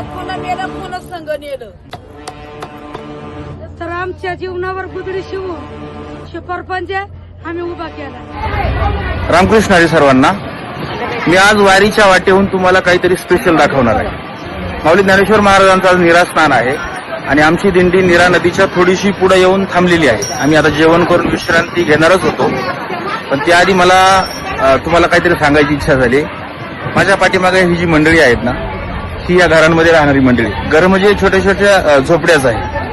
पुन्हा नेलं पुन्हा संघ नेलं. तर आमच्या जीवनावर गुदडी शिवून शिपरपंच आम्ही उभा केला. रामकृष्ण हरी सर्वांना. मी आज वारीच्या वाटेहून तुम्हाला काहीतरी स्पेशल दाखवणार आहे. माऊली ज्ञानेश्वर महाराजांचा आज निरास्नान आहे आणि आमची दिंडी नीरा नदीच्या थोडीशी पुढे येऊन थांबलेली आहे. आम्ही आता जेवण करून विश्रांती घेणारच होतो, पण त्याआधी मला तुम्हाला काहीतरी सांगायची इच्छा झाली. माझ्या पाठीमागे ही जी मंडळी आहेत ना, ही या घरांमध्ये राहणारी मंडळी. घर म्हणजे छोट्या छोट्या झोपड्याच आहे.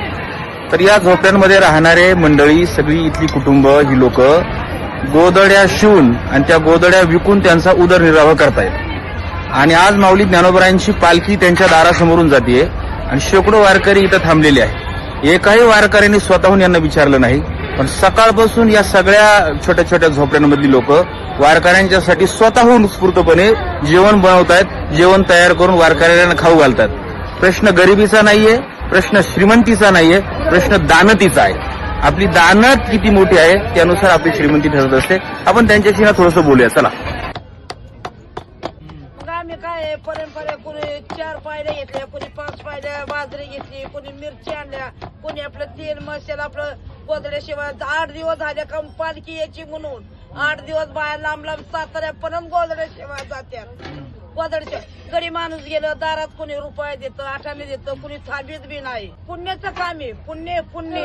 तर या झोपड्यांमध्ये राहणारे मंडळी सगळी इथली कुटुंब ही लोक गोदड्या शिवून आणि त्या गोदड्या विकून त्यांचा उदरनिर्वाह करतायत. आणि आज माऊली ज्ञानोबरायांची पालखी त्यांच्या दारासमोरून जाते आणि शेकडो वारकरी इथं थांबलेले आहेत. एकाही वारकऱ्यांनी स्वतःहून यांना विचारलं नाही, पण सकाळपासून या सगळ्या छोट्या छोट्या झोपड्यांमधली लोक वारकऱ्यांच्यासाठी स्वतःहून उत्स्फूर्तपणे जेवण बनवतायत, जेवण तयार करून वारकऱ्यांना खाऊ घालतात. प्रश्न गरिबीचा नाहीये, प्रश्न श्रीमंतीचा नाहीये, प्रश्न दानतीचा आहे. आपली दानत किती मोठी आहे त्यानुसार आपली श्रीमंती ठरत असते. आपण त्यांच्याशी ना थोडंसं बोलूया, चला. मग आम्ही काय परंपरा, कोणी 4 पायऱ्या घेतल्या, कोणी 5 पायऱ्या बाजरी घेतली, कोणी मिरची आणल्या, कोणी आपलं तेल मसाल आपलं गोदड्याशिवाय 8 दिवस झाले का पालखी यायची म्हणून 8 दिवस बाहेर लांब लांब साताऱ्यापर्यंत गोदड्याशिवाय जात्यात. गोदड्याशिवाय गडी माणूस गेलं दारात कोणी रुपये देतं, आठाने देतं, कोणी थांबीत बी नाही. पुण्याचं काम आहे, पुण्य पुण्य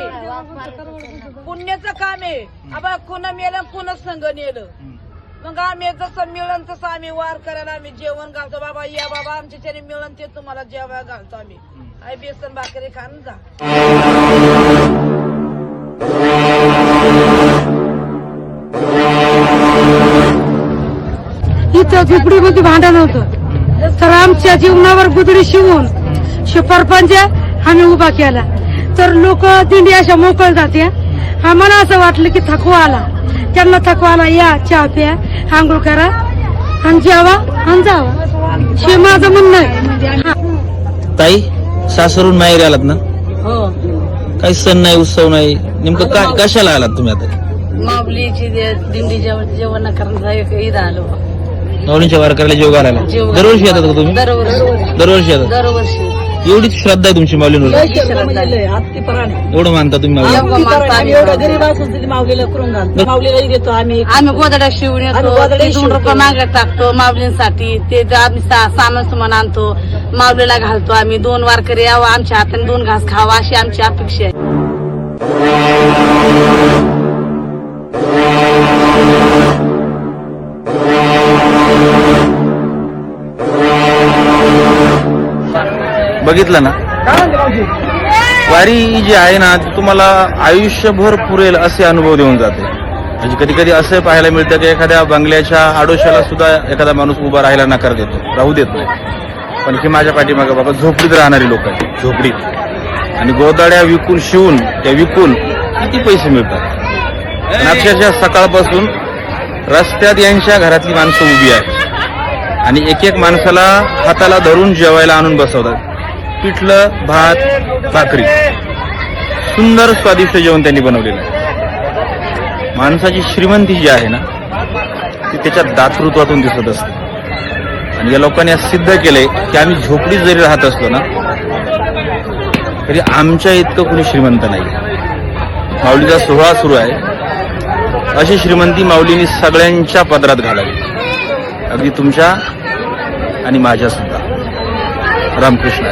पुण्याचं काम आहे. आबा पुन्हा मेलं पुन्हा संघ नेलं. मग आम्ही जसं मिळन तसं आम्ही वार करायला आम्ही जेवण घालतो. बाबा या बाबा आमच्या तरी मिळन ते तुम्हाला जेवायला घालतो आम्ही. आई बेसन भाकरी खान जा. इथं झोपडीमध्ये भांडण होतं, तर आमच्या जीवनावर गुदडी शिवून शिपरपंच आम्ही उभा केला. तर लोक दिंडी अशा मोकळ जाते. आम्हाला असं वाटलं की थकवा आला, त्यांना थकवा आला, या चहा प्या, आंघोळ करा आणि जेवा आणि जावा, हे माझं म्हणणं आहे. ताई, सासरून माहेरी आलात ना? हो, काही सण नाही, उत्सव नाही, नेमकं काय कशाला आलात तुम्ही आता? माऊलीची दिंडी जेवण करण्याचा ईद आलो. माऊलींच्या वारकऱ्याला जेव घालायला दरवर्षी येतात का तुम्ही? दरवर्षी येतात. दरवर्षी एवढीच श्रद्धा आहे तुमची माऊलींवर? एवढं मानता तुम्ही माऊली? आम्ही गोदड्या शिवून येतो, 2 रुपये मागे टाकतो माऊलींसाठी. ते आम्ही सामान सुमान आणतो, माऊलीला घालतो. आम्ही 2 वारकरी यावं, आमच्या हाताने 2 घास खावा अशी आमची अपेक्षा आहे. बघितलं ना, वारी जी आहे ना ती तुम्हाला आयुष्यभर पुरेल असे अनुभव देऊन जाते. म्हणजे कधी कधी असं पाहायला मिळतं की एखाद्या बंगल्याच्या आडोशाला सुद्धा एखादा माणूस उभा राहायला नकार देतो, राहू देत नाही. पण ही माझ्या पाठीमागे बाबा झोपडीत राहणारी लोक आहेत, झोपडीत. आणि गोदाड्या विकून शिवून त्या विकून किती पैसे मिळतात. आणि अक्षरशः सकाळपासून रस्त्यात यांच्या घरातली माणसं उभी आहेत आणि एक एक माणसाला हाताला धरून जेवायला आणून बसवतात. पिठलं, भात, भाकरी, सुंदर स्वादिष्ट जेवण त्यांनी बनवलेलं आहे. माणसाची श्रीमंती जी आहे ना ती त्याच्या दातृत्वातून दिसत असते. आणि या लोकांनी आज सिद्ध केलंय की आम्ही झोपडीत जरी राहत असलो ना तरी आमच्या इतकं कोणी श्रीमंत नाही. माऊलीचा सोहळा सुरू आहे, अशी श्रीमंती माऊलींनी सगळ्यांच्या पदरात घालावी, अगदी तुमच्या आणि माझ्या सुद्धा. रामकृष्ण.